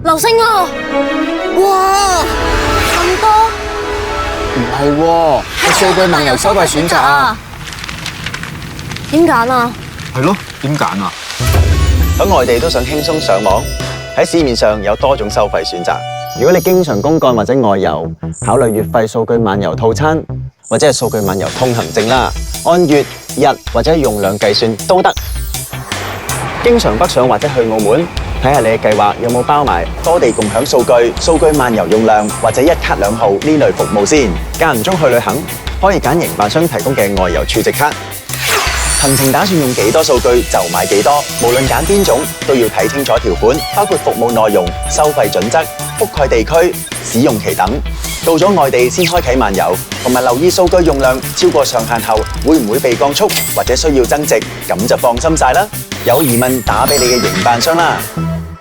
流星啊！哇，咁多？唔係喎，係數據漫遊收費選擇啊！點揀啊？係咯，點揀啊？喺外地都想輕鬆上網，喺市面上有多種收費選擇。如果你經常公幹或者外遊，考慮月費數據漫遊套餐，或者係數據漫遊通行證啦，按月、日或者用量計算都得。經常北上或者去澳門，睇下你嘅計劃有冇包埋多地共享數據、數據漫遊用量或者一卡兩號呢類服務先。間唔中去旅行，可以揀營辦商提供嘅外遊儲值卡。行程打算用幾多數據就買幾多，無論揀邊種都要睇清楚條款，包括服務內容、收費準則、覆蓋地區、使用期等。到咗外地先開啟漫遊，同埋留意數據用量超過上限後會唔會被降速或者需要增值，咁就放心晒啦。有疑問打俾你嘅營辦商啦。